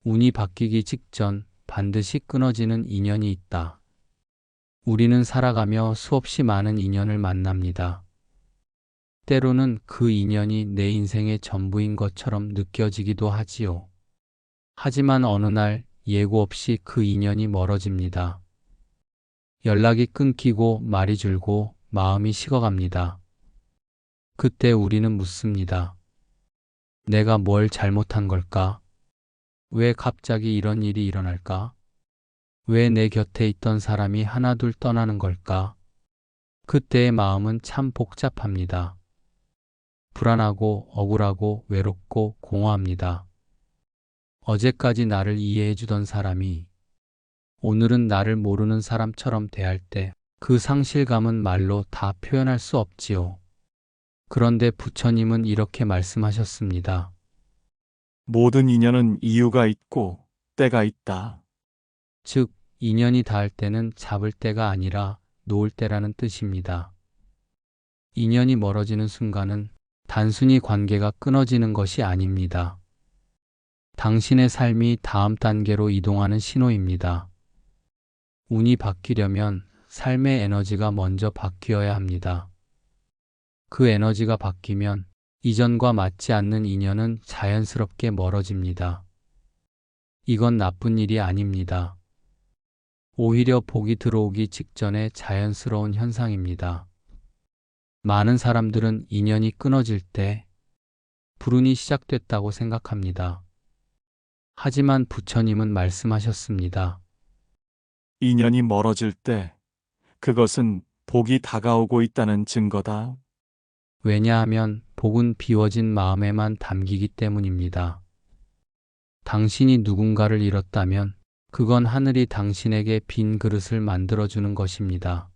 운이 바뀌기 직전 반드시 끊어지는 인연이 있다. 우리는 살아가며 수없이 많은 인연을 만납니다. 때로는 그 인연이 내 인생의 전부인 것처럼 느껴지기도 하지요. 하지만 어느 날 예고 없이 그 인연이 멀어집니다. 연락이 끊기고 말이 줄고 마음이 식어갑니다. 그때 우리는 묻습니다. 내가 뭘 잘못한 걸까? 왜 갑자기 이런 일이 일어날까? 왜 내 곁에 있던 사람이 하나둘 떠나는 걸까? 그때의 마음은 참 복잡합니다. 불안하고 억울하고 외롭고 공허합니다. 어제까지 나를 이해해주던 사람이 오늘은 나를 모르는 사람처럼 대할 때 그 상실감은 말로 다 표현할 수 없지요. 그런데 부처님은 이렇게 말씀하셨습니다. 모든 인연은 이유가 있고 때가 있다. 즉, 인연이 닿을 때는 잡을 때가 아니라 놓을 때라는 뜻입니다. 인연이 멀어지는 순간은 단순히 관계가 끊어지는 것이 아닙니다. 당신의 삶이 다음 단계로 이동하는 신호입니다. 운이 바뀌려면 삶의 에너지가 먼저 바뀌어야 합니다. 그 에너지가 바뀌면 이전과 맞지 않는 인연은 자연스럽게 멀어집니다. 이건 나쁜 일이 아닙니다. 오히려 복이 들어오기 직전에 자연스러운 현상입니다. 많은 사람들은 인연이 끊어질 때 불운이 시작됐다고 생각합니다. 하지만 부처님은 말씀하셨습니다. 인연이 멀어질 때 그것은 복이 다가오고 있다는 증거다. 왜냐하면 복은 비워진 마음에만 담기기 때문입니다. 당신이 누군가를 잃었다면 그건 하늘이 당신에게 빈 그릇을 만들어주는 것입니다.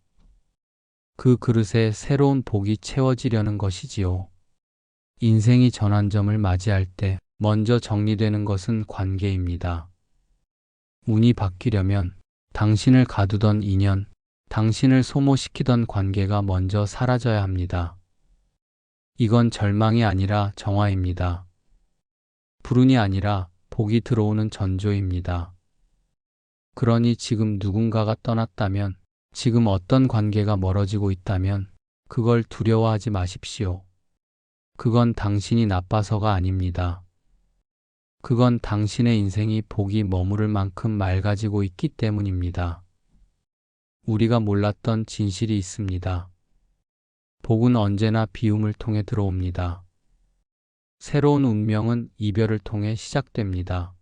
그 그릇에 새로운 복이 채워지려는 것이지요. 인생이 전환점을 맞이할 때 먼저 정리되는 것은 관계입니다. 운이 바뀌려면 당신을 가두던 인연, 당신을 소모시키던 관계가 먼저 사라져야 합니다. 이건 절망이 아니라 정화입니다. 불운이 아니라 복이 들어오는 전조입니다. 그러니 지금 누군가가 떠났다면, 지금 어떤 관계가 멀어지고 있다면 그걸 두려워하지 마십시오. 그건 당신이 나빠서가 아닙니다. 그건 당신의 인생이 복이 머무를 만큼 맑아지고 있기 때문입니다. 우리가 몰랐던 진실이 있습니다. 복은 언제나 비움을 통해 들어옵니다. 새로운 운명은 이별을 통해 시작됩니다.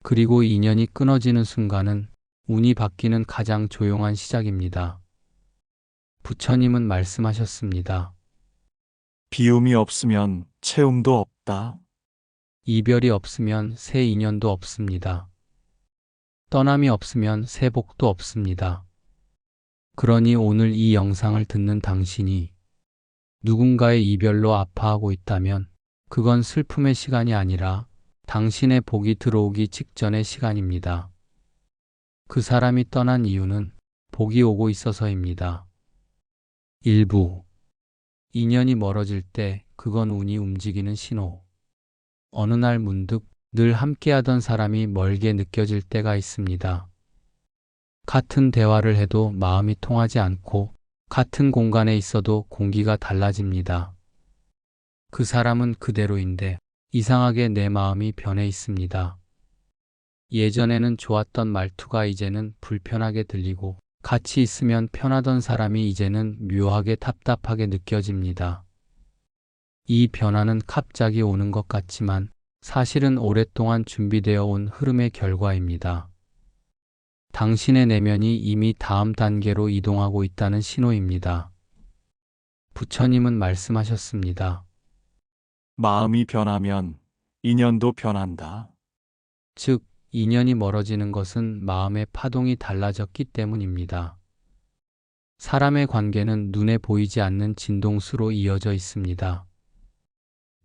그리고 인연이 끊어지는 순간은 운이 바뀌는 가장 조용한 시작입니다. 부처님은 말씀하셨습니다. 비움이 없으면 채움도 없다. 이별이 없으면 새 인연도 없습니다. 떠남이 없으면 새 복도 없습니다. 그러니 오늘 이 영상을 듣는 당신이 누군가의 이별로 아파하고 있다면 그건 슬픔의 시간이 아니라 당신의 복이 들어오기 직전의 시간입니다. 그 사람이 떠난 이유는 복이 오고 있어서입니다. 일부 인연이 멀어질 때 그건 운이 움직이는 신호. 어느 날 문득 늘 함께하던 사람이 멀게 느껴질 때가 있습니다. 같은 대화를 해도 마음이 통하지 않고 같은 공간에 있어도 공기가 달라집니다. 그 사람은 그대로인데 이상하게 내 마음이 변해 있습니다. 예전에는 좋았던 말투가 이제는 불편하게 들리고 같이 있으면 편하던 사람이 이제는 묘하게 답답하게 느껴집니다. 이 변화는 갑자기 오는 것 같지만 사실은 오랫동안 준비되어 온 흐름의 결과입니다. 당신의 내면이 이미 다음 단계로 이동하고 있다는 신호입니다. 부처님은 말씀하셨습니다. 마음이 변하면 인연도 변한다. 즉, 인연이 멀어지는 것은 마음의 파동이 달라졌기 때문입니다. 사람의 관계는 눈에 보이지 않는 진동수로 이어져 있습니다.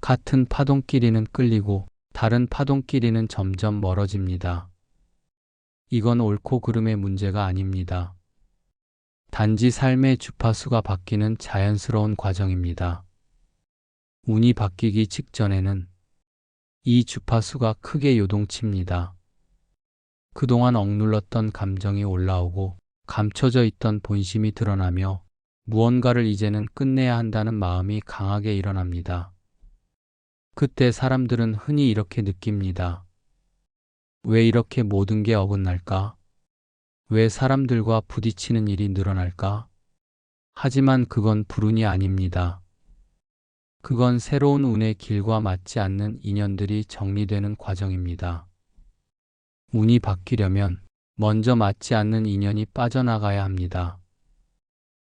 같은 파동끼리는 끌리고 다른 파동끼리는 점점 멀어집니다. 이건 옳고 그름의 문제가 아닙니다. 단지 삶의 주파수가 바뀌는 자연스러운 과정입니다. 운이 바뀌기 직전에는 이 주파수가 크게 요동칩니다. 그동안 억눌렀던 감정이 올라오고 감춰져 있던 본심이 드러나며 무언가를 이제는 끝내야 한다는 마음이 강하게 일어납니다. 그때 사람들은 흔히 이렇게 느낍니다. 왜 이렇게 모든 게 어긋날까? 왜 사람들과 부딪히는 일이 늘어날까? 하지만 그건 불운이 아닙니다. 그건 새로운 운의 길과 맞지 않는 인연들이 정리되는 과정입니다. 운이 바뀌려면 먼저 맞지 않는 인연이 빠져나가야 합니다.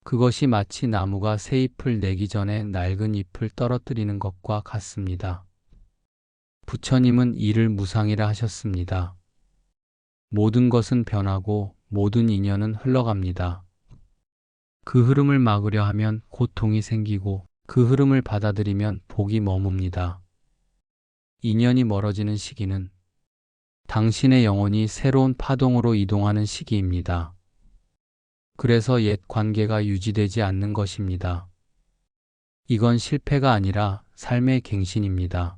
그것이 마치 나무가 새 잎을 내기 전에 낡은 잎을 떨어뜨리는 것과 같습니다. 부처님은 이를 무상이라 하셨습니다. 모든 것은 변하고 모든 인연은 흘러갑니다. 그 흐름을 막으려 하면 고통이 생기고 그 흐름을 받아들이면 복이 머뭅니다. 인연이 멀어지는 시기는 당신의 영혼이 새로운 파동으로 이동하는 시기입니다. 그래서 옛 관계가 유지되지 않는 것입니다. 이건 실패가 아니라 삶의 갱신입니다.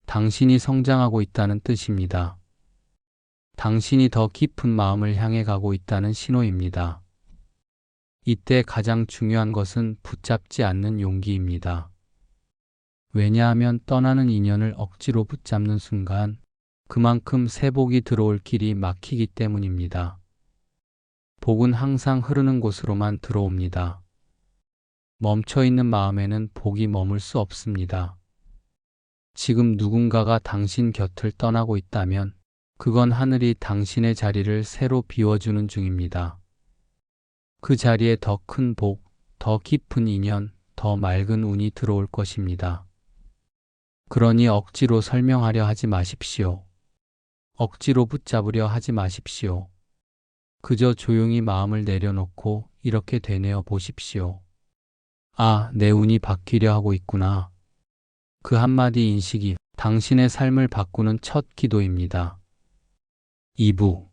당신이 성장하고 있다는 뜻입니다. 당신이 더 깊은 마음을 향해 가고 있다는 신호입니다. 이때 가장 중요한 것은 붙잡지 않는 용기입니다. 왜냐하면 떠나는 인연을 억지로 붙잡는 순간 그만큼 새 복이 들어올 길이 막히기 때문입니다. 복은 항상 흐르는 곳으로만 들어옵니다. 멈춰있는 마음에는 복이 머물 수 없습니다. 지금 누군가가 당신 곁을 떠나고 있다면 그건 하늘이 당신의 자리를 새로 비워주는 중입니다. 그 자리에 더 큰 복, 더 깊은 인연, 더 맑은 운이 들어올 것입니다. 그러니 억지로 설명하려 하지 마십시오. 억지로 붙잡으려 하지 마십시오. 그저 조용히 마음을 내려놓고 이렇게 되뇌어 보십시오. 아, 내 운이 바뀌려 하고 있구나. 그 한마디 인식이 당신의 삶을 바꾸는 첫 기도입니다. 2부.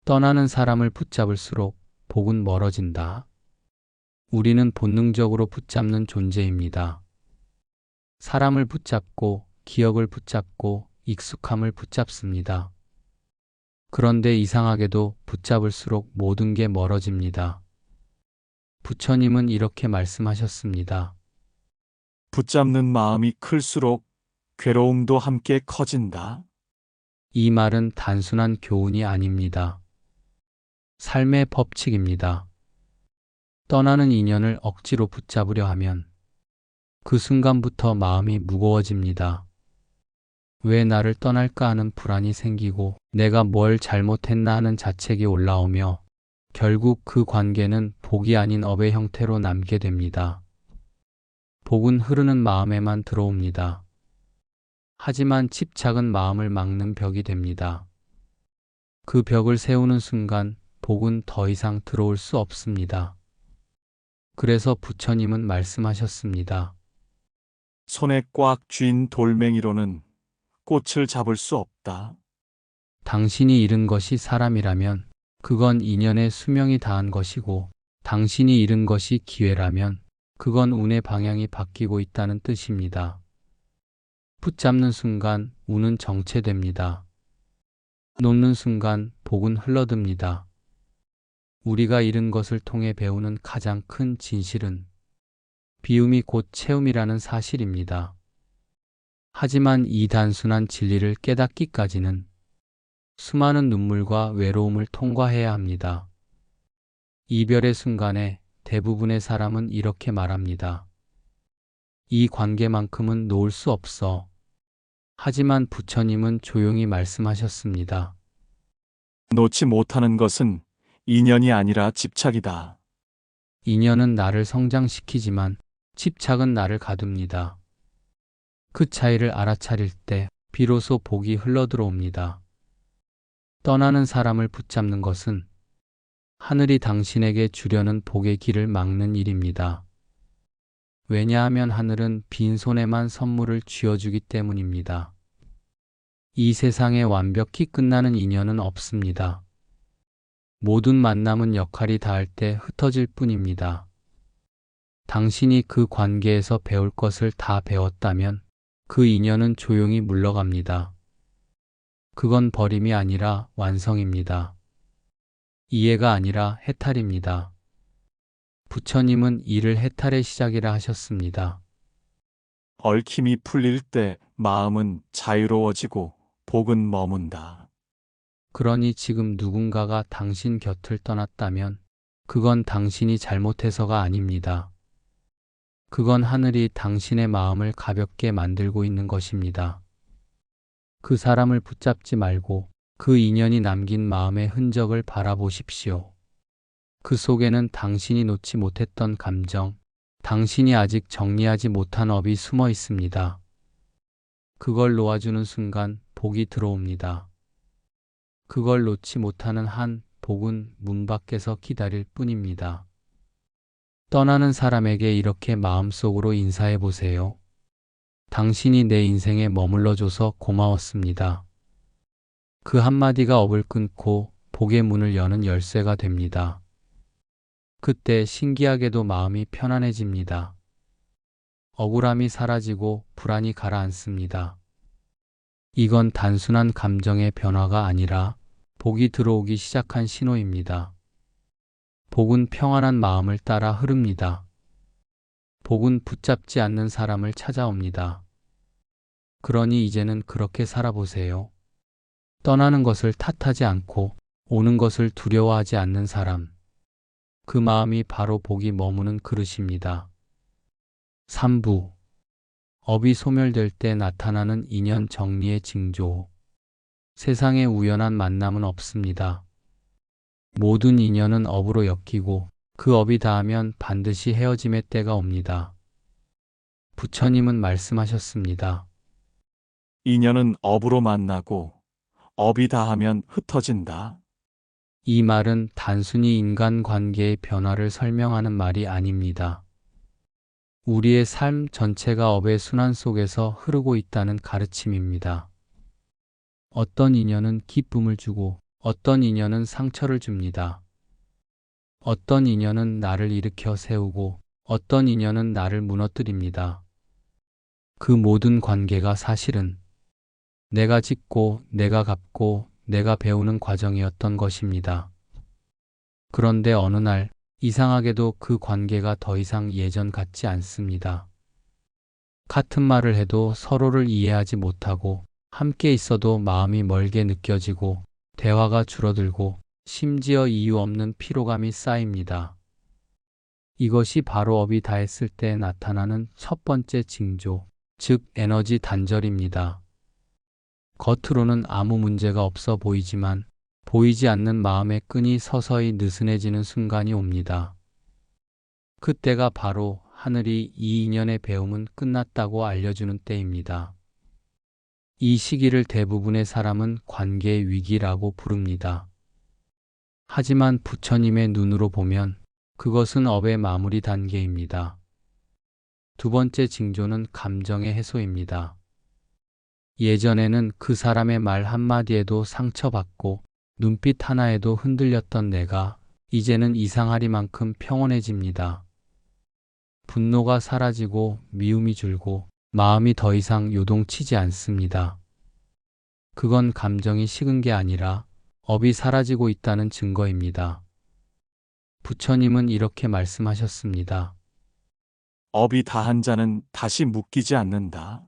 떠나는 사람을 붙잡을수록 복은 멀어진다. 우리는 본능적으로 붙잡는 존재입니다. 사람을 붙잡고, 기억을 붙잡고, 익숙함을 붙잡습니다. 그런데 이상하게도 붙잡을수록 모든 게 멀어집니다. 부처님은 이렇게 말씀하셨습니다. 붙잡는 마음이 클수록 괴로움도 함께 커진다. 이 말은 단순한 교훈이 아닙니다. 삶의 법칙입니다. 떠나는 인연을 억지로 붙잡으려 하면 그 순간부터 마음이 무거워집니다. 왜 나를 떠날까 하는 불안이 생기고 내가 뭘 잘못했나 하는 자책이 올라오며 결국 그 관계는 복이 아닌 업의 형태로 남게 됩니다. 복은 흐르는 마음에만 들어옵니다. 하지만 집착은 마음을 막는 벽이 됩니다. 그 벽을 세우는 순간 복은 더 이상 들어올 수 없습니다. 그래서 부처님은 말씀하셨습니다. 손에 꽉 쥔 돌멩이로는 꽃을 잡을 수 없다. 당신이 잃은 것이 사람이라면 그건 인연의 수명이 다한 것이고 당신이 잃은 것이 기회라면 그건 운의 방향이 바뀌고 있다는 뜻입니다. 붙잡는 순간 운은 정체됩니다. 놓는 순간 복은 흘러듭니다. 우리가 잃은 것을 통해 배우는 가장 큰 진실은 비움이 곧 채움이라는 사실입니다. 하지만 이 단순한 진리를 깨닫기까지는 수많은 눈물과 외로움을 통과해야 합니다. 이별의 순간에 대부분의 사람은 이렇게 말합니다. 이 관계만큼은 놓을 수 없어. 하지만 부처님은 조용히 말씀하셨습니다. 놓지 못하는 것은 인연이 아니라 집착이다. 인연은 나를 성장시키지만 집착은 나를 가둡니다. 그 차이를 알아차릴 때 비로소 복이 흘러들어옵니다. 떠나는 사람을 붙잡는 것은 하늘이 당신에게 주려는 복의 길을 막는 일입니다. 왜냐하면 하늘은 빈손에만 선물을 쥐어주기 때문입니다. 이 세상에 완벽히 끝나는 인연은 없습니다. 모든 만남은 역할이 다할 때 흩어질 뿐입니다. 당신이 그 관계에서 배울 것을 다 배웠다면 그 인연은 조용히 물러갑니다. 그건 버림이 아니라 완성입니다. 이해가 아니라 해탈입니다. 부처님은 이를 해탈의 시작이라 하셨습니다. 얽힘이 풀릴 때 마음은 자유로워지고 복은 머문다. 그러니 지금 누군가가 당신 곁을 떠났다면 그건 당신이 잘못해서가 아닙니다. 그건 하늘이 당신의 마음을 가볍게 만들고 있는 것입니다. 그 사람을 붙잡지 말고 그 인연이 남긴 마음의 흔적을 바라보십시오. 그 속에는 당신이 놓지 못했던 감정, 당신이 아직 정리하지 못한 업이 숨어 있습니다. 그걸 놓아주는 순간 복이 들어옵니다. 그걸 놓지 못하는 한 복은 문 밖에서 기다릴 뿐입니다. 떠나는 사람에게 이렇게 마음속으로 인사해 보세요. 당신이 내 인생에 머물러줘서 고마웠습니다. 그 한마디가 업을 끊고 복의 문을 여는 열쇠가 됩니다. 그때 신기하게도 마음이 편안해집니다. 억울함이 사라지고 불안이 가라앉습니다. 이건 단순한 감정의 변화가 아니라 복이 들어오기 시작한 신호입니다. 복은 평안한 마음을 따라 흐릅니다. 복은 붙잡지 않는 사람을 찾아옵니다. 그러니 이제는 그렇게 살아보세요. 떠나는 것을 탓하지 않고 오는 것을 두려워하지 않는 사람. 그 마음이 바로 복이 머무는 그릇입니다. 3부. 업이 소멸될 때 나타나는 인연 정리의 징조. 세상에 우연한 만남은 없습니다. 모든 인연은 업으로 엮이고 그 업이 닿으면 반드시 헤어짐의 때가 옵니다. 부처님은 말씀하셨습니다. 인연은 업으로 만나고 업이 다하면 흩어진다. 이 말은 단순히 인간관계의 변화를 설명하는 말이 아닙니다. 우리의 삶 전체가 업의 순환 속에서 흐르고 있다는 가르침입니다. 어떤 인연은 기쁨을 주고 어떤 인연은 상처를 줍니다. 어떤 인연은 나를 일으켜 세우고 어떤 인연은 나를 무너뜨립니다. 그 모든 관계가 사실은 내가 짓고 내가 갚고 내가 배우는 과정이었던 것입니다. 그런데 어느 날 이상하게도 그 관계가 더 이상 예전 같지 않습니다. 같은 말을 해도 서로를 이해하지 못하고 함께 있어도 마음이 멀게 느껴지고 대화가 줄어들고 심지어 이유 없는 피로감이 쌓입니다. 이것이 바로 업이 다했을 때 나타나는 첫 번째 징조, 즉 에너지 단절입니다. 겉으로는 아무 문제가 없어 보이지만 보이지 않는 마음의 끈이 서서히 느슨해지는 순간이 옵니다. 그때가 바로 하늘이 이 인연의 배움은 끝났다고 알려주는 때입니다. 이 시기를 대부분의 사람은 관계의 위기라고 부릅니다. 하지만 부처님의 눈으로 보면 그것은 업의 마무리 단계입니다. 두 번째 징조는 감정의 해소입니다. 예전에는 그 사람의 말 한마디에도 상처받고 눈빛 하나에도 흔들렸던 내가 이제는 이상하리만큼 평온해집니다. 분노가 사라지고 미움이 줄고 마음이 더 이상 요동치지 않습니다. 그건 감정이 식은 게 아니라 업이 사라지고 있다는 증거입니다. 부처님은 이렇게 말씀하셨습니다. 업이 다한 자는 다시 묶이지 않는다.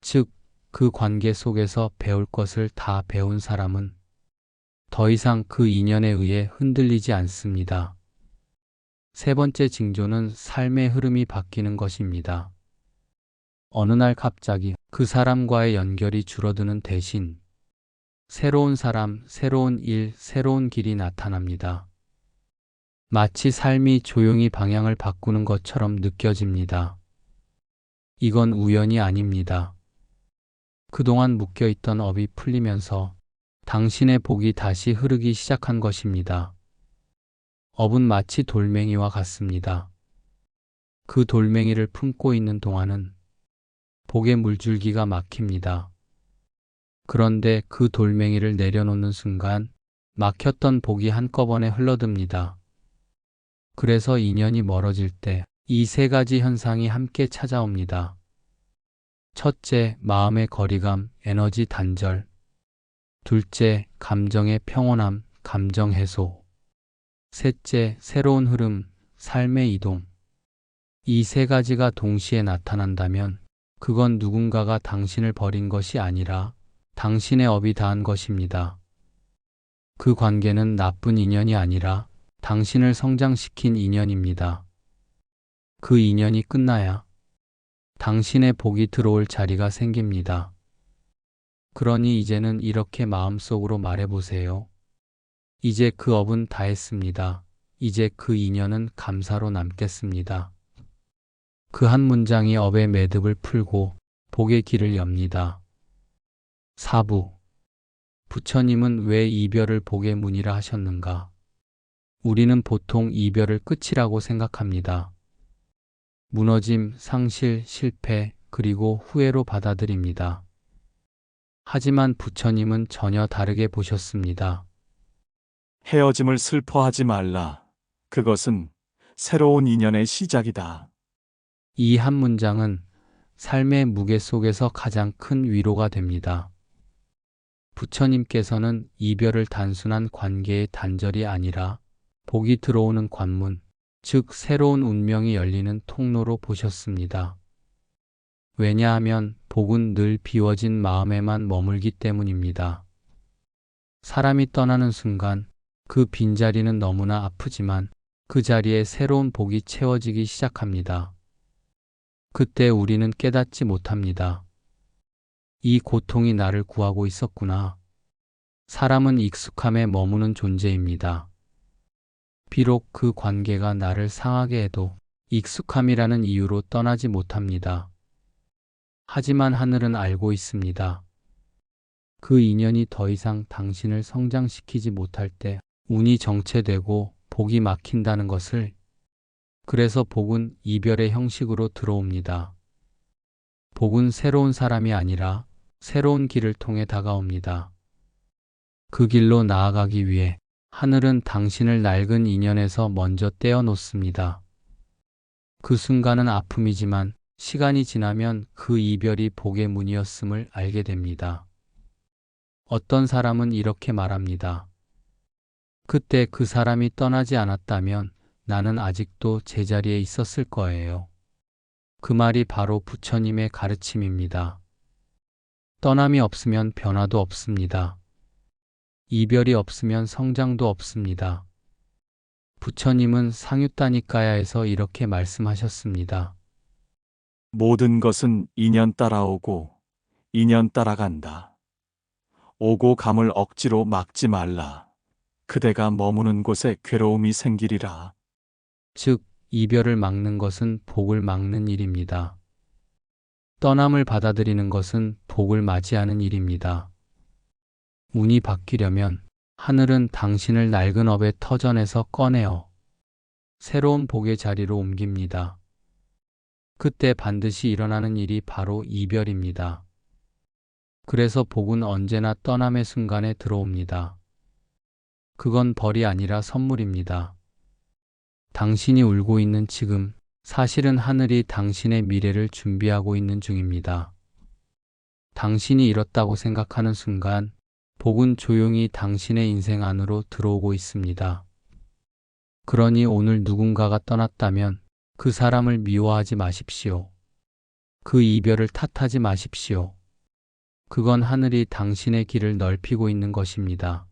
즉, 그 관계 속에서 배울 것을 다 배운 사람은 더 이상 그 인연에 의해 흔들리지 않습니다. 세 번째 징조는 삶의 흐름이 바뀌는 것입니다. 어느 날 갑자기 그 사람과의 연결이 줄어드는 대신 새로운 사람, 새로운 일, 새로운 길이 나타납니다. 마치 삶이 조용히 방향을 바꾸는 것처럼 느껴집니다. 이건 우연이 아닙니다. 그동안 묶여있던 업이 풀리면서 당신의 복이 다시 흐르기 시작한 것입니다. 업은 마치 돌멩이와 같습니다. 그 돌멩이를 품고 있는 동안은 복의 물줄기가 막힙니다. 그런데 그 돌멩이를 내려놓는 순간 막혔던 복이 한꺼번에 흘러듭니다. 그래서 인연이 멀어질 때 이 세 가지 현상이 함께 찾아옵니다. 첫째, 마음의 거리감, 에너지 단절. 둘째, 감정의 평온함, 감정 해소. 셋째, 새로운 흐름, 삶의 이동. 이 세 가지가 동시에 나타난다면 그건 누군가가 당신을 버린 것이 아니라 당신의 업이 닿은 것입니다. 그 관계는 나쁜 인연이 아니라 당신을 성장시킨 인연입니다. 그 인연이 끝나야 당신의 복이 들어올 자리가 생깁니다. 그러니 이제는 이렇게 마음속으로 말해보세요. 이제 그 업은 다 했습니다. 이제 그 인연은 감사로 남겠습니다. 그 한 문장이 업의 매듭을 풀고 복의 길을 엽니다. 4부. 부처님은 왜 이별을 복의 문이라 하셨는가? 우리는 보통 이별을 끝이라고 생각합니다. 무너짐, 상실, 실패, 그리고 후회로 받아들입니다. 하지만 부처님은 전혀 다르게 보셨습니다. 헤어짐을 슬퍼하지 말라. 그것은 새로운 인연의 시작이다. 이 한 문장은 삶의 무게 속에서 가장 큰 위로가 됩니다. 부처님께서는 이별을 단순한 관계의 단절이 아니라 복이 들어오는 관문, 즉 새로운 운명이 열리는 통로로 보셨습니다. 왜냐하면 복은 늘 비워진 마음에만 머물기 때문입니다. 사람이 떠나는 순간 그 빈자리는 너무나 아프지만 그 자리에 새로운 복이 채워지기 시작합니다. 그때 우리는 깨닫지 못합니다. 이 고통이 나를 구하고 있었구나. 사람은 익숙함에 머무는 존재입니다. 비록 그 관계가 나를 상하게 해도 익숙함이라는 이유로 떠나지 못합니다. 하지만 하늘은 알고 있습니다. 그 인연이 더 이상 당신을 성장시키지 못할 때 운이 정체되고 복이 막힌다는 것을. 그래서 복은 이별의 형식으로 들어옵니다. 복은 새로운 사람이 아니라 새로운 길을 통해 다가옵니다. 그 길로 나아가기 위해 하늘은 당신을 낡은 인연에서 먼저 떼어놓습니다. 그 순간은 아픔이지만 시간이 지나면 그 이별이 복의 문이었음을 알게 됩니다. 어떤 사람은 이렇게 말합니다. 그때 그 사람이 떠나지 않았다면 나는 아직도 제자리에 있었을 거예요. 그 말이 바로 부처님의 가르침입니다. 떠남이 없으면 변화도 없습니다. 이별이 없으면 성장도 없습니다. 부처님은 상유따니까야에서 이렇게 말씀하셨습니다. 모든 것은 인연 따라오고 인연 따라간다. 오고 감을 억지로 막지 말라. 그대가 머무는 곳에 괴로움이 생기리라. 즉, 이별을 막는 것은 복을 막는 일입니다. 떠남을 받아들이는 것은 복을 맞이하는 일입니다. 운이 바뀌려면 하늘은 당신을 낡은 업의 터전에서 꺼내어 새로운 복의 자리로 옮깁니다. 그때 반드시 일어나는 일이 바로 이별입니다. 그래서 복은 언제나 떠남의 순간에 들어옵니다. 그건 벌이 아니라 선물입니다. 당신이 울고 있는 지금, 사실은 하늘이 당신의 미래를 준비하고 있는 중입니다. 당신이 잃었다고 생각하는 순간, 복은 조용히 당신의 인생 안으로 들어오고 있습니다. 그러니 오늘 누군가가 떠났다면 그 사람을 미워하지 마십시오. 그 이별을 탓하지 마십시오. 그건 하늘이 당신의 길을 넓히고 있는 것입니다.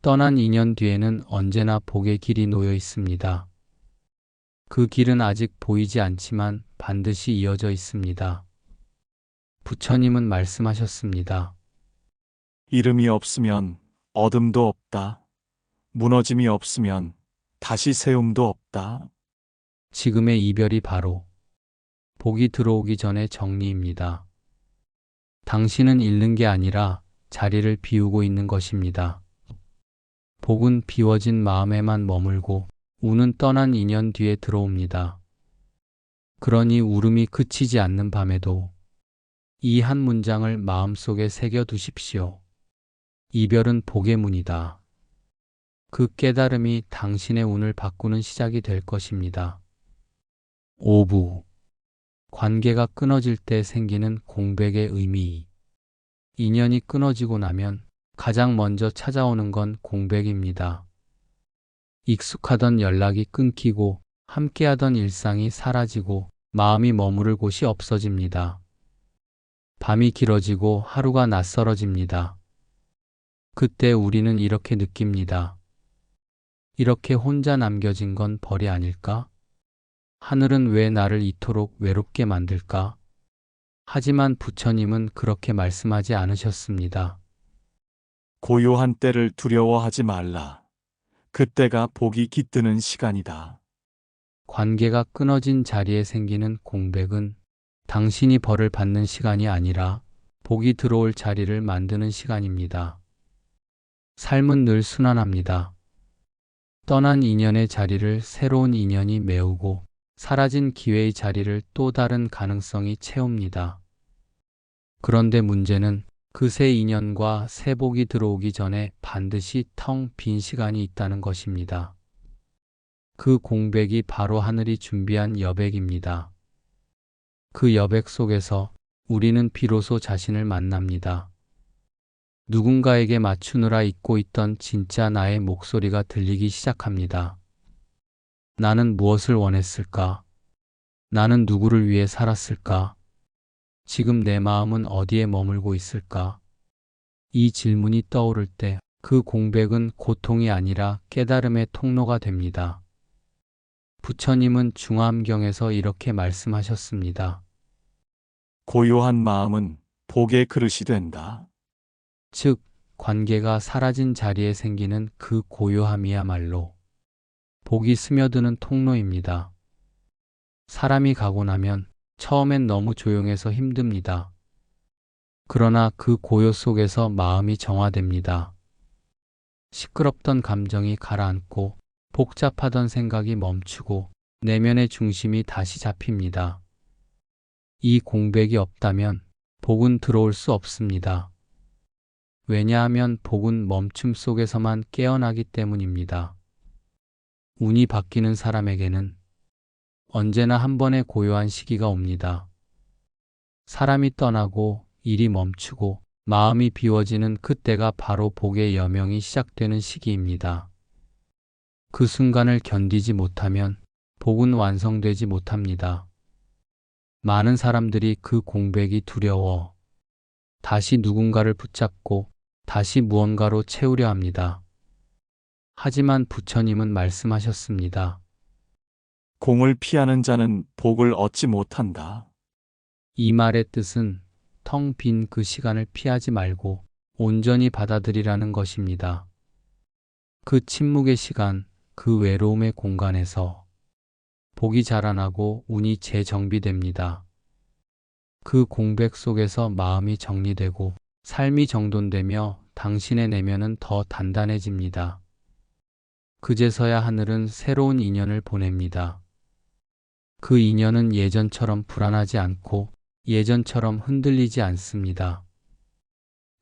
떠난 인연 뒤에는 언제나 복의 길이 놓여 있습니다. 그 길은 아직 보이지 않지만 반드시 이어져 있습니다. 부처님은 말씀하셨습니다. 이름이 없으면 어둠도 없다. 무너짐이 없으면 다시 세움도 없다. 지금의 이별이 바로 복이 들어오기 전의 정리입니다. 당신은 잃는 게 아니라 자리를 비우고 있는 것입니다. 복은 비워진 마음에만 머물고 운은 떠난 인연 뒤에 들어옵니다. 그러니 울음이 그치지 않는 밤에도 이 한 문장을 마음속에 새겨 두십시오. 이별은 복의 문이다. 그 깨달음이 당신의 운을 바꾸는 시작이 될 것입니다. 5부. 관계가 끊어질 때 생기는 공백의 의미. 인연이 끊어지고 나면 가장 먼저 찾아오는 건 공백입니다. 익숙하던 연락이 끊기고 함께하던 일상이 사라지고 마음이 머무를 곳이 없어집니다. 밤이 길어지고 하루가 낯설어집니다. 그때 우리는 이렇게 느낍니다. 이렇게 혼자 남겨진 건 벌이 아닐까? 하늘은 왜 나를 이토록 외롭게 만들까? 하지만 부처님은 그렇게 말씀하지 않으셨습니다. 고요한 때를 두려워하지 말라. 그때가 복이 깃드는 시간이다. 관계가 끊어진 자리에 생기는 공백은 당신이 벌을 받는 시간이 아니라 복이 들어올 자리를 만드는 시간입니다. 삶은 늘 순환합니다. 떠난 인연의 자리를 새로운 인연이 메우고 사라진 기회의 자리를 또 다른 가능성이 채웁니다. 그런데 문제는 그 새 인연과 새 복이 들어오기 전에 반드시 텅 빈 시간이 있다는 것입니다. 그 공백이 바로 하늘이 준비한 여백입니다. 그 여백 속에서 우리는 비로소 자신을 만납니다. 누군가에게 맞추느라 잊고 있던 진짜 나의 목소리가 들리기 시작합니다. 나는 무엇을 원했을까? 나는 누구를 위해 살았을까? 지금 내 마음은 어디에 머물고 있을까? 이 질문이 떠오를 때 그 공백은 고통이 아니라 깨달음의 통로가 됩니다. 부처님은 중암경에서 이렇게 말씀하셨습니다. 고요한 마음은 복의 그릇이 된다. 즉, 관계가 사라진 자리에 생기는 그 고요함이야말로 복이 스며드는 통로입니다. 사람이 가고 나면 처음엔 너무 조용해서 힘듭니다. 그러나 그 고요 속에서 마음이 정화됩니다. 시끄럽던 감정이 가라앉고 복잡하던 생각이 멈추고 내면의 중심이 다시 잡힙니다. 이 공백이 없다면 복은 들어올 수 없습니다. 왜냐하면 복은 멈춤 속에서만 깨어나기 때문입니다. 운이 바뀌는 사람에게는 언제나 한 번의 고요한 시기가 옵니다. 사람이 떠나고 일이 멈추고 마음이 비워지는 그때가 바로 복의 여명이 시작되는 시기입니다. 그 순간을 견디지 못하면 복은 완성되지 못합니다. 많은 사람들이 그 공백이 두려워 다시 누군가를 붙잡고 다시 무언가로 채우려 합니다. 하지만 부처님은 말씀하셨습니다. 공을 피하는 자는 복을 얻지 못한다. 이 말의 뜻은 텅 빈 그 시간을 피하지 말고 온전히 받아들이라는 것입니다. 그 침묵의 시간, 그 외로움의 공간에서 복이 자라나고 운이 재정비됩니다. 그 공백 속에서 마음이 정리되고 삶이 정돈되며 당신의 내면은 더 단단해집니다. 그제서야 하늘은 새로운 인연을 보냅니다. 그 인연은 예전처럼 불안하지 않고 예전처럼 흔들리지 않습니다.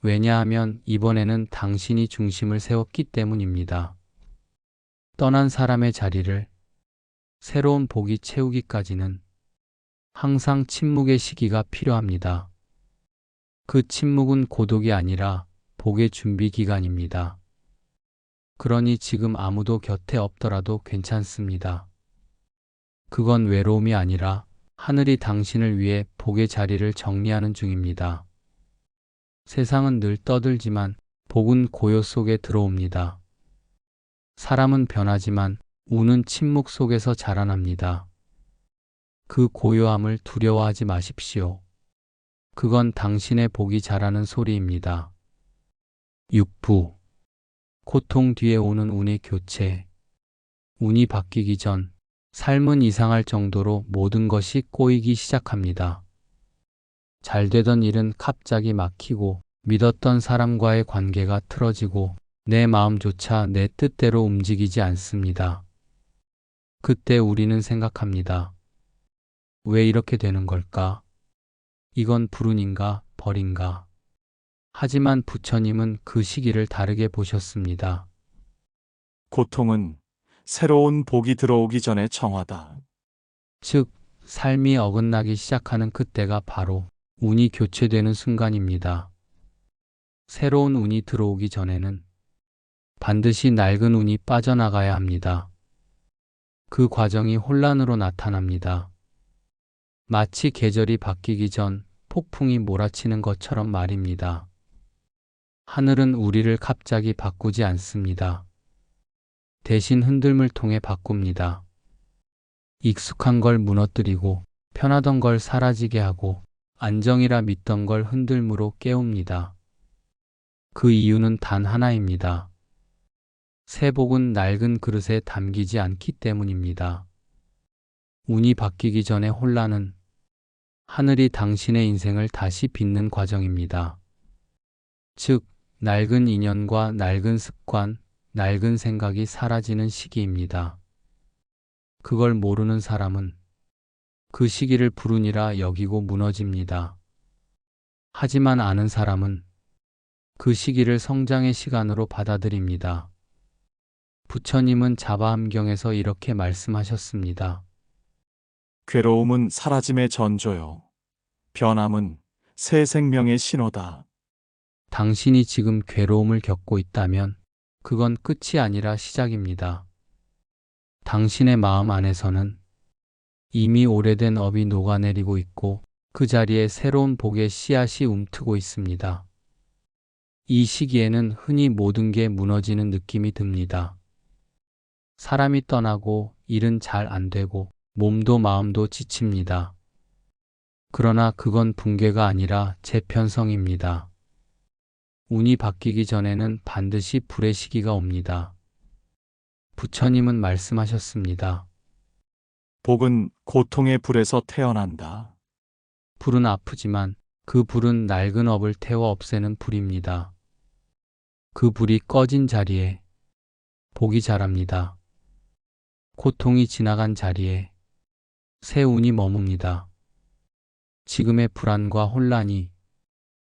왜냐하면 이번에는 당신이 중심을 세웠기 때문입니다. 떠난 사람의 자리를 새로운 복이 채우기까지는 항상 침묵의 시기가 필요합니다. 그 침묵은 고독이 아니라 복의 준비 기간입니다. 그러니 지금 아무도 곁에 없더라도 괜찮습니다. 그건 외로움이 아니라 하늘이 당신을 위해 복의 자리를 정리하는 중입니다. 세상은 늘 떠들지만 복은 고요 속에 들어옵니다. 사람은 변하지만 운은 침묵 속에서 자라납니다. 그 고요함을 두려워하지 마십시오. 그건 당신의 복이 자라는 소리입니다. 6부. 고통 뒤에 오는 운의 교체. 운이 바뀌기 전 삶은 이상할 정도로 모든 것이 꼬이기 시작합니다. 잘 되던 일은 갑자기 막히고 믿었던 사람과의 관계가 틀어지고 내 마음조차 내 뜻대로 움직이지 않습니다. 그때 우리는 생각합니다. 왜 이렇게 되는 걸까? 이건 불운인가 벌인가? 하지만 부처님은 그 시기를 다르게 보셨습니다. 고통은 새로운 복이 들어오기 전에 정화다. 즉, 삶이 어긋나기 시작하는 그때가 바로 운이 교체되는 순간입니다. 새로운 운이 들어오기 전에는 반드시 낡은 운이 빠져나가야 합니다. 그 과정이 혼란으로 나타납니다. 마치 계절이 바뀌기 전 폭풍이 몰아치는 것처럼 말입니다. 하늘은 우리를 갑자기 바꾸지 않습니다. 대신 흔들림을 통해 바꿉니다. 익숙한 걸 무너뜨리고 편하던 걸 사라지게 하고 안정이라 믿던 걸 흔들므로 깨웁니다. 그 이유는 단 하나입니다. 새 복은 낡은 그릇에 담기지 않기 때문입니다. 운이 바뀌기 전의 혼란은 하늘이 당신의 인생을 다시 빚는 과정입니다. 즉, 낡은 인연과 낡은 습관, 낡은 생각이 사라지는 시기입니다. 그걸 모르는 사람은 그 시기를 불운이라 여기고 무너집니다. 하지만 아는 사람은 그 시기를 성장의 시간으로 받아들입니다. 부처님은 자바함경에서 이렇게 말씀하셨습니다. 괴로움은 사라짐의 전조요. 변함은 새 생명의 신호다. 당신이 지금 괴로움을 겪고 있다면 그건 끝이 아니라 시작입니다. 당신의 마음 안에서는 이미 오래된 업이 녹아내리고 있고 그 자리에 새로운 복의 씨앗이 움트고 있습니다. 이 시기에는 흔히 모든 게 무너지는 느낌이 듭니다. 사람이 떠나고 일은 잘 안 되고 몸도 마음도 지칩니다. 그러나 그건 붕괴가 아니라 재편성입니다. 운이 바뀌기 전에는 반드시 불의 시기가 옵니다. 부처님은 말씀하셨습니다. 복은 고통의 불에서 태어난다. 불은 아프지만 그 불은 낡은 업을 태워 없애는 불입니다. 그 불이 꺼진 자리에 복이 자랍니다. 고통이 지나간 자리에 새 운이 머뭅니다. 지금의 불안과 혼란이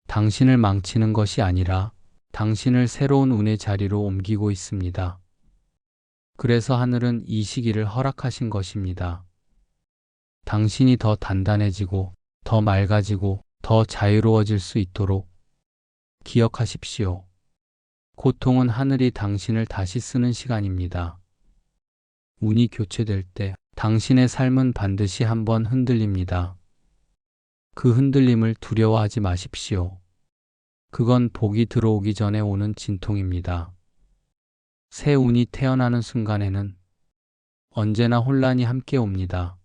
당신을 망치는 것이 아니라 당신을 새로운 운의 자리로 옮기고 있습니다. 그래서 하늘은 이 시기를 허락하신 것입니다. 당신이 더 단단해지고 더 맑아지고 더 자유로워질 수 있도록 기억하십시오. 고통은 하늘이 당신을 다시 쓰는 시간입니다. 운이 교체될 때 당신의 삶은 반드시 한번 흔들립니다. 그 흔들림을 두려워하지 마십시오. 그건 복이 들어오기 전에 오는 진통입니다. 새 운이 태어나는 순간에는 언제나 혼란이 함께 옵니다.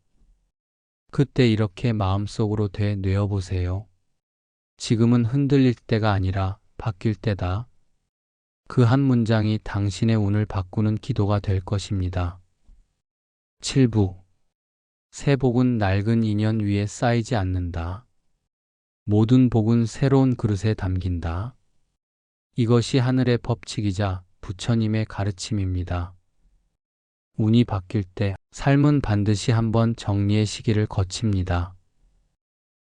그때 이렇게 마음속으로 되뇌어 보세요. 지금은 흔들릴 때가 아니라 바뀔 때다. 그 한 문장이 당신의 운을 바꾸는 기도가 될 것입니다. 7부. 새 복은 낡은 인연 위에 쌓이지 않는다. 모든 복은 새로운 그릇에 담긴다. 이것이 하늘의 법칙이자 부처님의 가르침입니다. 운이 바뀔 때 삶은 반드시 한번 정리의 시기를 거칩니다.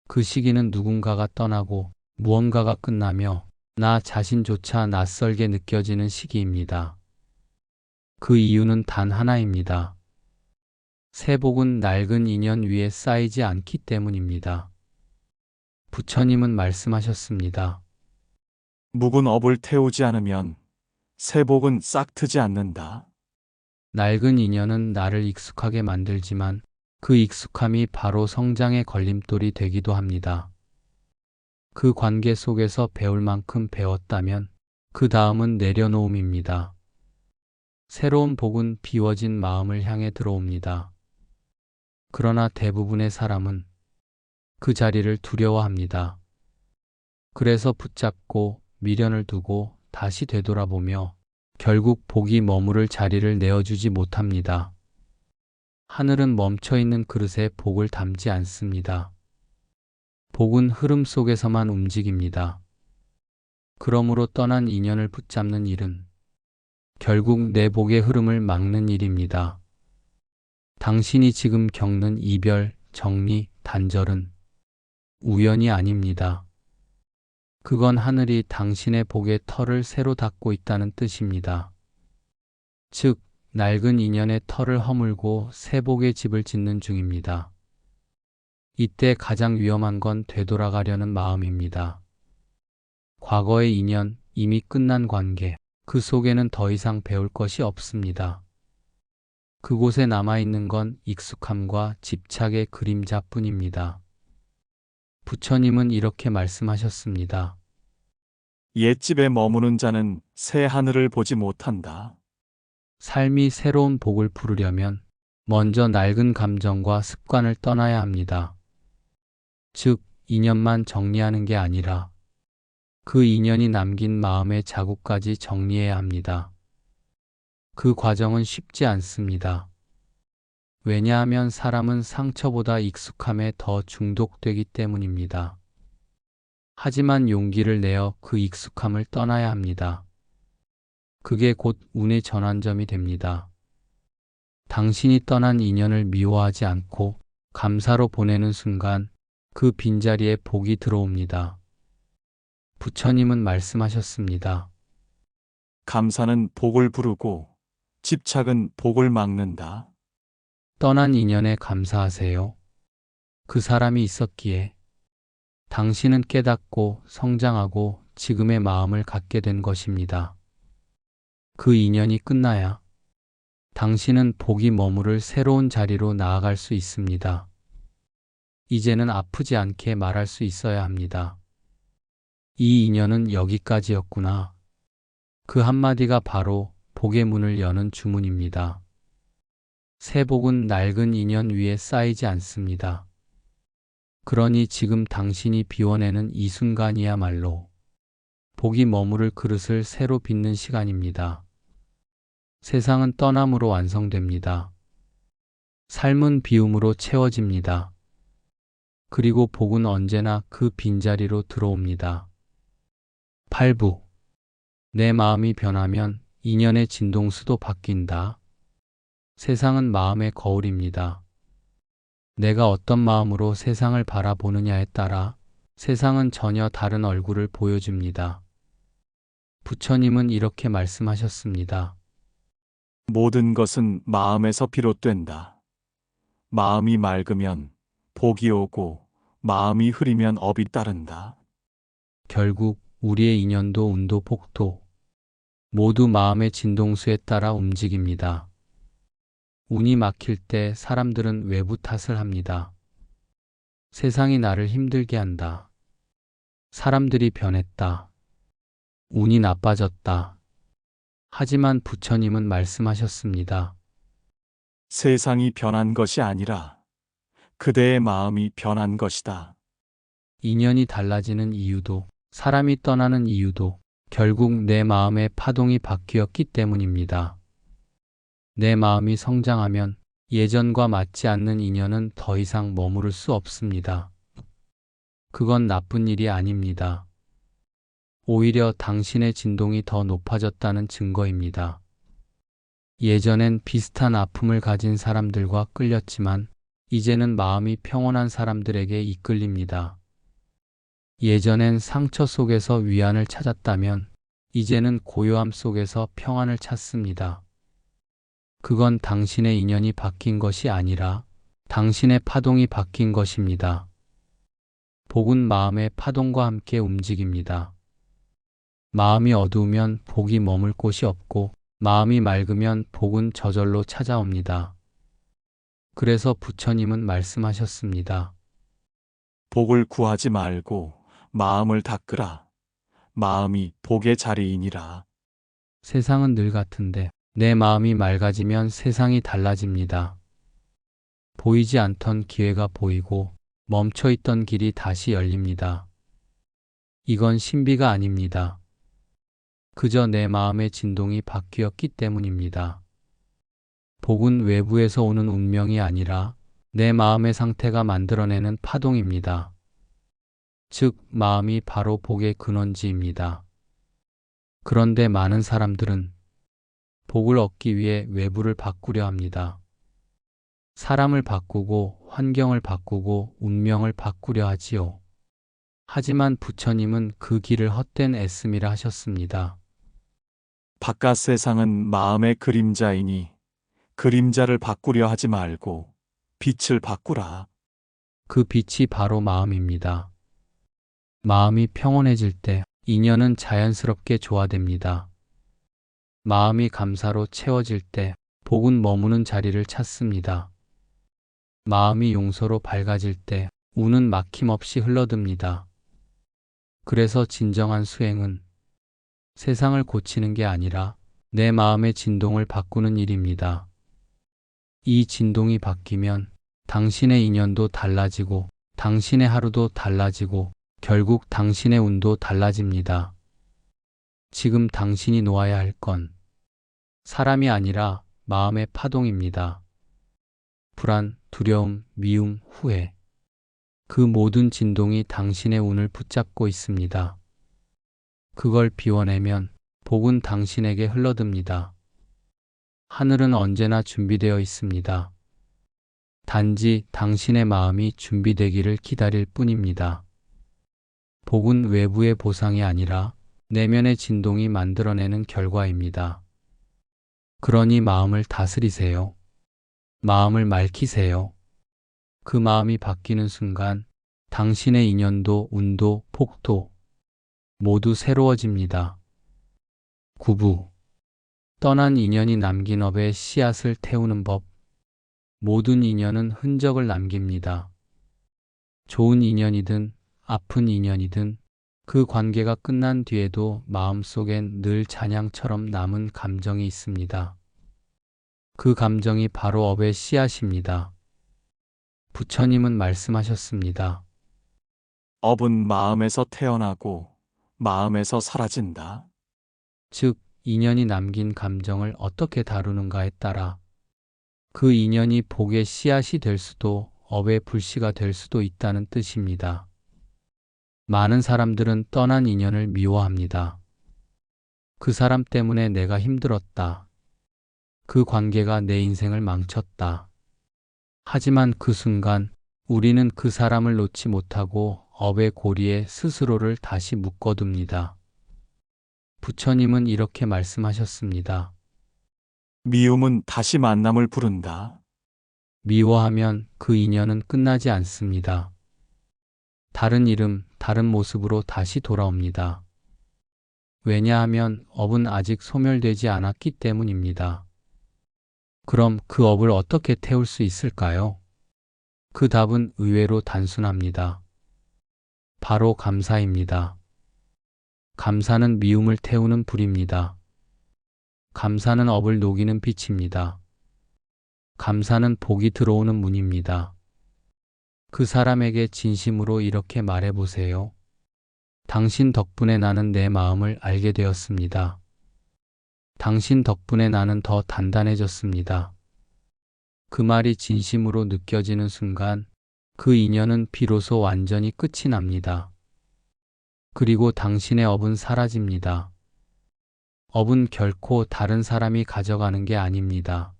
그 시기는 누군가가 떠나고 무언가가 끝나며 나 자신조차 낯설게 느껴지는 시기입니다. 그 이유는 단 하나입니다. 새 복은 낡은 인연 위에 쌓이지 않기 때문입니다. 부처님은 말씀하셨습니다. 묵은 업을 태우지 않으면 새 복은 싹트지 않는다. 낡은 인연은 나를 익숙하게 만들지만 그 익숙함이 바로 성장의 걸림돌이 되기도 합니다. 그 관계 속에서 배울 만큼 배웠다면 그 다음은 내려놓음입니다. 새로운 복은 비워진 마음을 향해 들어옵니다. 그러나 대부분의 사람은 그 자리를 두려워합니다. 그래서 붙잡고 미련을 두고 다시 되돌아보며 결국 복이 머무를 자리를 내어주지 못합니다. 하늘은 멈춰있는 그릇에 복을 담지 않습니다. 복은 흐름 속에서만 움직입니다. 그러므로 떠난 인연을 붙잡는 일은 결국 내 복의 흐름을 막는 일입니다. 당신이 지금 겪는 이별, 정리, 단절은 우연이 아닙니다. 그건 하늘이 당신의 복의 털을 새로 닫고 있다는 뜻입니다. 즉, 낡은 인연의 털을 허물고 새 복의 집을 짓는 중입니다. 이때 가장 위험한 건 되돌아가려는 마음입니다. 과거의 인연, 이미 끝난 관계, 그 속에는 더 이상 배울 것이 없습니다. 그곳에 남아있는 건 익숙함과 집착의 그림자뿐입니다. 부처님은 이렇게 말씀하셨습니다. 옛집에 머무는 자는 새 하늘을 보지 못한다. 삶이 새로운 복을 부르려면 먼저 낡은 감정과 습관을 떠나야 합니다. 즉, 인연만 정리하는 게 아니라 그 인연이 남긴 마음의 자국까지 정리해야 합니다. 그 과정은 쉽지 않습니다. 왜냐하면 사람은 상처보다 익숙함에 더 중독되기 때문입니다. 하지만 용기를 내어 그 익숙함을 떠나야 합니다. 그게 곧 운의 전환점이 됩니다. 당신이 떠난 인연을 미워하지 않고 감사로 보내는 순간 그 빈자리에 복이 들어옵니다. 부처님은 말씀하셨습니다. 감사는 복을 부르고 집착은 복을 막는다. 떠난 인연에 감사하세요. 그 사람이 있었기에 당신은 깨닫고 성장하고 지금의 마음을 갖게 된 것입니다. 그 인연이 끝나야 당신은 복이 머무를 새로운 자리로 나아갈 수 있습니다. 이제는 아프지 않게 말할 수 있어야 합니다. 이 인연은 여기까지였구나. 그 한마디가 바로 복의 문을 여는 주문입니다. 새 복은 낡은 인연 위에 쌓이지 않습니다. 그러니 지금 당신이 비워내는 이 순간이야말로 복이 머무를 그릇을 새로 빚는 시간입니다. 세상은 떠남으로 완성됩니다. 삶은 비움으로 채워집니다. 그리고 복은 언제나 그 빈자리로 들어옵니다. 8부. 내 마음이 변하면 인연의 진동수도 바뀐다. 세상은 마음의 거울입니다. 내가 어떤 마음으로 세상을 바라보느냐에 따라 세상은 전혀 다른 얼굴을 보여줍니다. 부처님은 이렇게 말씀하셨습니다. 모든 것은 마음에서 비롯된다. 마음이 맑으면 복이 오고 마음이 흐리면 업이 따른다. 결국 우리의 인연도 운도 복도 모두 마음의 진동수에 따라 움직입니다. 운이 막힐 때 사람들은 외부 탓을 합니다. 세상이 나를 힘들게 한다. 사람들이 변했다. 운이 나빠졌다. 하지만 부처님은 말씀하셨습니다. 세상이 변한 것이 아니라 그대의 마음이 변한 것이다. 인연이 달라지는 이유도 사람이 떠나는 이유도 결국 내 마음의 파동이 바뀌었기 때문입니다. 내 마음이 성장하면 예전과 맞지 않는 인연은 더 이상 머무를 수 없습니다. 그건 나쁜 일이 아닙니다. 오히려 당신의 진동이 더 높아졌다는 증거입니다. 예전엔 비슷한 아픔을 가진 사람들과 끌렸지만 이제는 마음이 평온한 사람들에게 이끌립니다. 예전엔 상처 속에서 위안을 찾았다면 이제는 고요함 속에서 평안을 찾습니다. 그건 당신의 인연이 바뀐 것이 아니라 당신의 파동이 바뀐 것입니다. 복은 마음의 파동과 함께 움직입니다. 마음이 어두우면 복이 머물 곳이 없고 마음이 맑으면 복은 저절로 찾아옵니다. 그래서 부처님은 말씀하셨습니다. 복을 구하지 말고 마음을 닦으라. 마음이 복의 자리이니라. 세상은 늘 같은데 내 마음이 맑아지면 세상이 달라집니다. 보이지 않던 기회가 보이고 멈춰있던 길이 다시 열립니다. 이건 신비가 아닙니다. 그저 내 마음의 진동이 바뀌었기 때문입니다. 복은 외부에서 오는 운명이 아니라 내 마음의 상태가 만들어내는 파동입니다. 즉, 마음이 바로 복의 근원지입니다. 그런데 많은 사람들은 복을 얻기 위해 외부를 바꾸려 합니다. 사람을 바꾸고 환경을 바꾸고 운명을 바꾸려 하지요. 하지만 부처님은 그 길을 헛된 애씀이라 하셨습니다. 바깥 세상은 마음의 그림자이니 그림자를 바꾸려 하지 말고 빛을 바꾸라. 그 빛이 바로 마음입니다. 마음이 평온해질 때 인연은 자연스럽게 조화됩니다. 마음이 감사로 채워질 때 복은 머무는 자리를 찾습니다. 마음이 용서로 밝아질 때 운은 막힘없이 흘러듭니다. 그래서 진정한 수행은 세상을 고치는 게 아니라 내 마음의 진동을 바꾸는 일입니다. 이 진동이 바뀌면 당신의 인연도 달라지고 당신의 하루도 달라지고 결국 당신의 운도 달라집니다. 지금 당신이 놓아야 할 건 사람이 아니라 마음의 파동입니다. 불안, 두려움, 미움, 후회. 그 모든 진동이 당신의 운을 붙잡고 있습니다. 그걸 비워내면 복은 당신에게 흘러듭니다. 하늘은 언제나 준비되어 있습니다. 단지 당신의 마음이 준비되기를 기다릴 뿐입니다. 복은 외부의 보상이 아니라 내면의 진동이 만들어내는 결과입니다. 그러니 마음을 다스리세요. 마음을 맑히세요. 그 마음이 바뀌는 순간 당신의 인연도 운도 복도 모두 새로워집니다. 구부. 떠난 인연이 남긴 업에 씨앗을 태우는 법. 모든 인연은 흔적을 남깁니다. 좋은 인연이든 아픈 인연이든 그 관계가 끝난 뒤에도 마음속엔 늘 잔향처럼 남은 감정이 있습니다. 그 감정이 바로 업의 씨앗입니다. 부처님은 말씀하셨습니다. 업은 마음에서 태어나고 마음에서 사라진다. 즉, 인연이 남긴 감정을 어떻게 다루는가에 따라 그 인연이 복의 씨앗이 될 수도 업의 불씨가 될 수도 있다는 뜻입니다. 많은 사람들은 떠난 인연을 미워합니다. 그 사람 때문에 내가 힘들었다. 그 관계가 내 인생을 망쳤다. 하지만 그 순간 우리는 그 사람을 놓지 못하고 업의 고리에 스스로를 다시 묶어둡니다. 부처님은 이렇게 말씀하셨습니다. 미움은 다시 만남을 부른다. 미워하면 그 인연은 끝나지 않습니다. 다른 이름, 다른 모습으로 다시 돌아옵니다. 왜냐하면 업은 아직 소멸되지 않았기 때문입니다. 그럼 그 업을 어떻게 태울 수 있을까요? 그 답은 의외로 단순합니다. 바로 감사입니다. 감사는 미움을 태우는 불입니다. 감사는 업을 녹이는 빛입니다. 감사는 복이 들어오는 문입니다. 그 사람에게 진심으로 이렇게 말해보세요. 당신 덕분에 나는 내 마음을 알게 되었습니다. 당신 덕분에 나는 더 단단해졌습니다. 그 말이 진심으로 느껴지는 순간 그 인연은 비로소 완전히 끝이 납니다. 그리고 당신의 업은 사라집니다. 업은 결코 다른 사람이 가져가는 게 아닙니다.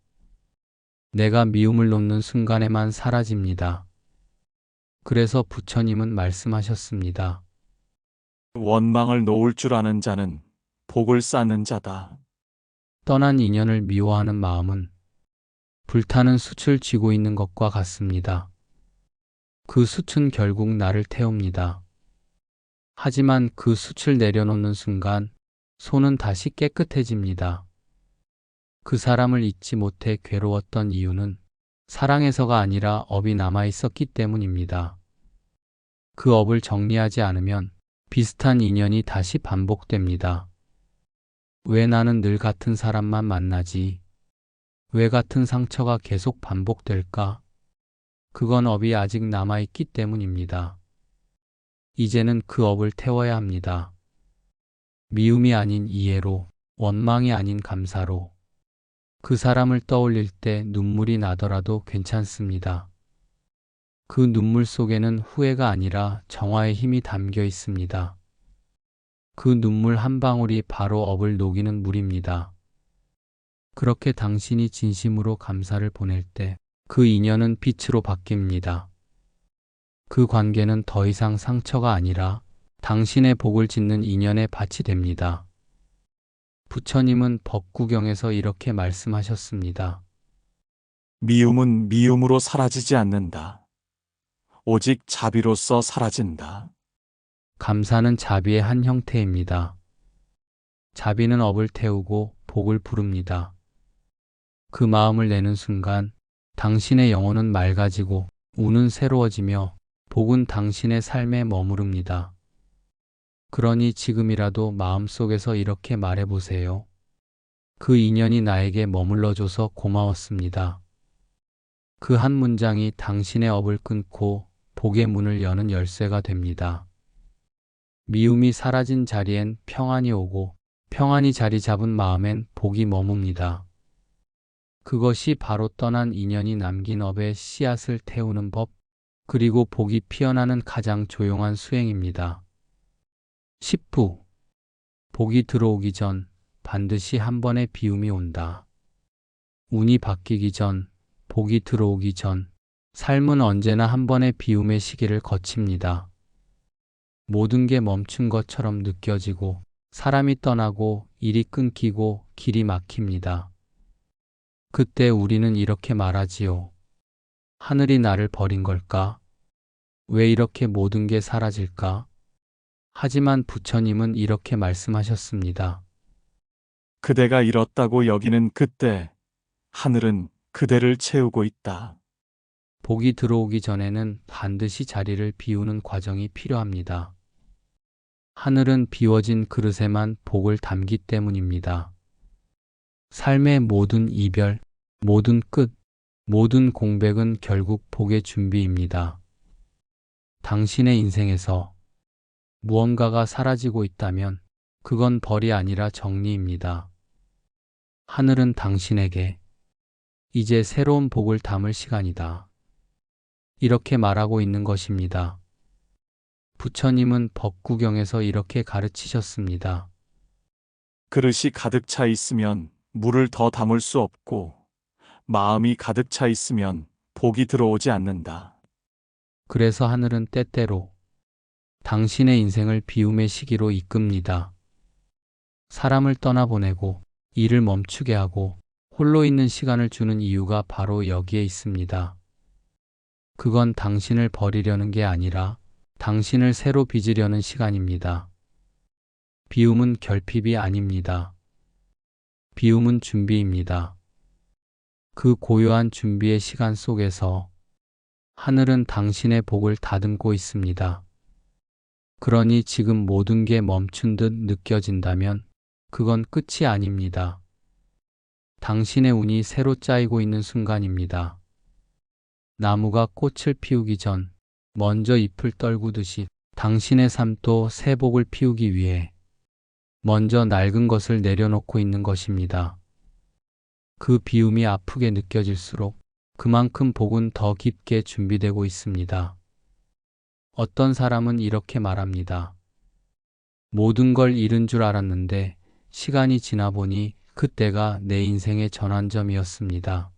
내가 미움을 놓는 순간에만 사라집니다. 그래서 부처님은 말씀하셨습니다. 원망을 놓을 줄 아는 자는 복을 쌓는 자다. 떠난 인연을 미워하는 마음은 불타는 숯을 쥐고 있는 것과 같습니다. 그 숯은 결국 나를 태웁니다. 하지만 그 숯을 내려놓는 순간 손은 다시 깨끗해집니다. 그 사람을 잊지 못해 괴로웠던 이유는 사랑에서가 아니라 업이 남아 있었기 때문입니다. 그 업을 정리하지 않으면 비슷한 인연이 다시 반복됩니다. 왜 나는 늘 같은 사람만 만나지? 왜 같은 상처가 계속 반복될까? 그건 업이 아직 남아있기 때문입니다. 이제는 그 업을 태워야 합니다. 미움이 아닌 이해로, 원망이 아닌 감사로. 그 사람을 떠올릴 때 눈물이 나더라도 괜찮습니다. 그 눈물 속에는 후회가 아니라 정화의 힘이 담겨 있습니다. 그 눈물 한 방울이 바로 업을 녹이는 물입니다. 그렇게 당신이 진심으로 감사를 보낼 때 그 인연은 빛으로 바뀝니다. 그 관계는 더 이상 상처가 아니라 당신의 복을 짓는 인연의 밭이 됩니다. 부처님은 법구경에서 이렇게 말씀하셨습니다. 미움은 미움으로 사라지지 않는다. 오직 자비로서 사라진다. 감사는 자비의 한 형태입니다. 자비는 업을 태우고 복을 부릅니다. 그 마음을 내는 순간 당신의 영혼은 맑아지고 운은 새로워지며 복은 당신의 삶에 머무릅니다. 그러니 지금이라도 마음속에서 이렇게 말해보세요. 그 인연이 나에게 머물러줘서 고마웠습니다. 그 한 문장이 당신의 업을 끊고 복의 문을 여는 열쇠가 됩니다. 미움이 사라진 자리엔 평안이 오고 평안이 자리 잡은 마음엔 복이 머뭅니다. 그것이 바로 떠난 인연이 남긴 업에 씨앗을 태우는 법, 그리고 복이 피어나는 가장 조용한 수행입니다. 10부. 복이 들어오기 전 반드시 한 번의 비움이 온다. 운이 바뀌기 전, 복이 들어오기 전, 삶은 언제나 한 번의 비움의 시기를 거칩니다. 모든 게 멈춘 것처럼 느껴지고, 사람이 떠나고, 일이 끊기고, 길이 막힙니다. 그때 우리는 이렇게 말하지요. 하늘이 나를 버린 걸까? 왜 이렇게 모든 게 사라질까? 하지만 부처님은 이렇게 말씀하셨습니다. 그대가 잃었다고 여기는 그때 하늘은 그대를 채우고 있다. 복이 들어오기 전에는 반드시 자리를 비우는 과정이 필요합니다. 하늘은 비워진 그릇에만 복을 담기 때문입니다. 삶의 모든 이별, 모든 끝, 모든 공백은 결국 복의 준비입니다. 당신의 인생에서 무언가가 사라지고 있다면 그건 벌이 아니라 정리입니다. 하늘은 당신에게 이제 새로운 복을 담을 시간이다. 이렇게 말하고 있는 것입니다. 부처님은 법구경에서 이렇게 가르치셨습니다. 그릇이 가득 차 있으면 물을 더 담을 수 없고 마음이 가득 차 있으면 복이 들어오지 않는다. 그래서 하늘은 때때로 당신의 인생을 비움의 시기로 이끕니다. 사람을 떠나보내고 일을 멈추게 하고 홀로 있는 시간을 주는 이유가 바로 여기에 있습니다. 그건 당신을 버리려는 게 아니라 당신을 새로 빚으려는 시간입니다. 비움은 결핍이 아닙니다. 비움은 준비입니다. 그 고요한 준비의 시간 속에서 하늘은 당신의 복을 다듬고 있습니다. 그러니 지금 모든 게 멈춘 듯 느껴진다면 그건 끝이 아닙니다. 당신의 운이 새로 짜이고 있는 순간입니다. 나무가 꽃을 피우기 전 먼저 잎을 떨구듯이 당신의 삶도 새 복을 피우기 위해 먼저 낡은 것을 내려놓고 있는 것입니다. 그 비움이 아프게 느껴질수록 그만큼 복은 더 깊게 준비되고 있습니다. 어떤 사람은 이렇게 말합니다. 모든 걸 잃은 줄 알았는데 시간이 지나 보니 그때가 내 인생의 전환점이었습니다.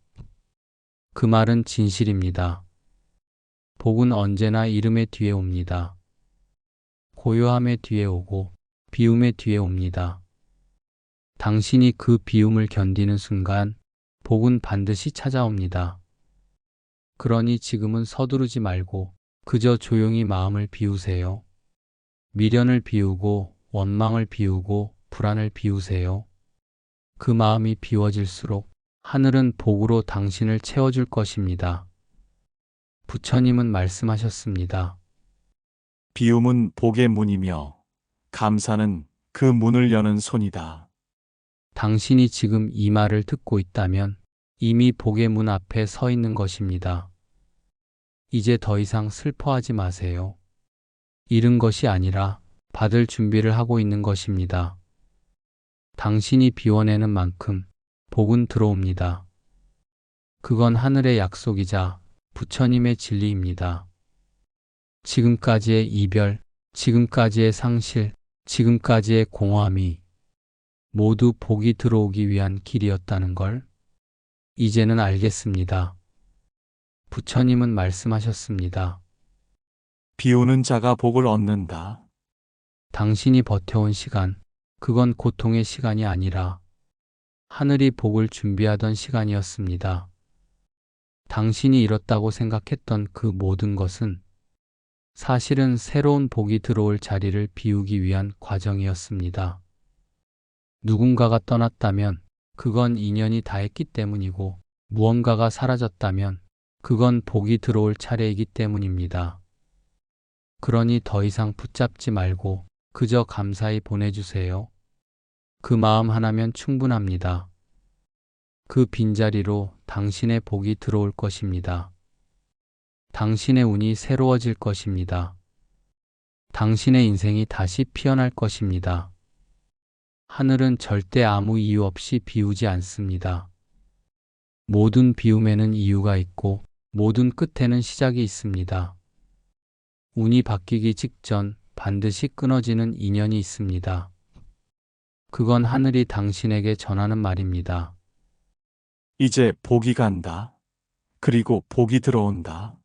그 말은 진실입니다. 복은 언제나 잃음의 뒤에 옵니다. 고요함의 뒤에 오고 비움의 뒤에 옵니다. 당신이 그 비움을 견디는 순간 복은 반드시 찾아옵니다. 그러니 지금은 서두르지 말고 그저 조용히 마음을 비우세요. 미련을 비우고 원망을 비우고 불안을 비우세요. 그 마음이 비워질수록 하늘은 복으로 당신을 채워줄 것입니다. 부처님은 말씀하셨습니다. 비움은 복의 문이며 감사는 그 문을 여는 손이다. 당신이 지금 이 말을 듣고 있다면 이미 복의 문 앞에 서 있는 것입니다. 이제 더 이상 슬퍼하지 마세요. 잃은 것이 아니라 받을 준비를 하고 있는 것입니다. 당신이 비워내는 만큼 복은 들어옵니다. 그건 하늘의 약속이자 부처님의 진리입니다. 지금까지의 이별, 지금까지의 상실, 지금까지의 공허함이 모두 복이 들어오기 위한 길이었다는 걸 이제는 알겠습니다. 부처님은 말씀하셨습니다. 비우는 자가 복을 얻는다. 당신이 버텨온 시간, 그건 고통의 시간이 아니라 하늘이 복을 준비하던 시간이었습니다. 당신이 잃었다고 생각했던 그 모든 것은 사실은 새로운 복이 들어올 자리를 비우기 위한 과정이었습니다. 누군가가 떠났다면 그건 인연이 다했기 때문이고, 무언가가 사라졌다면 그건 복이 들어올 차례이기 때문입니다. 그러니 더 이상 붙잡지 말고 그저 감사히 보내주세요. 그 마음 하나면 충분합니다. 그 빈자리로 당신의 복이 들어올 것입니다. 당신의 운이 새로워질 것입니다. 당신의 인생이 다시 피어날 것입니다. 하늘은 절대 아무 이유 없이 비우지 않습니다. 모든 비움에는 이유가 있고 모든 끝에는 시작이 있습니다. 운이 바뀌기 직전 반드시 끊어지는 인연이 있습니다. 그건 하늘이 당신에게 전하는 말입니다. 이제 복이 간다. 그리고 복이 들어온다.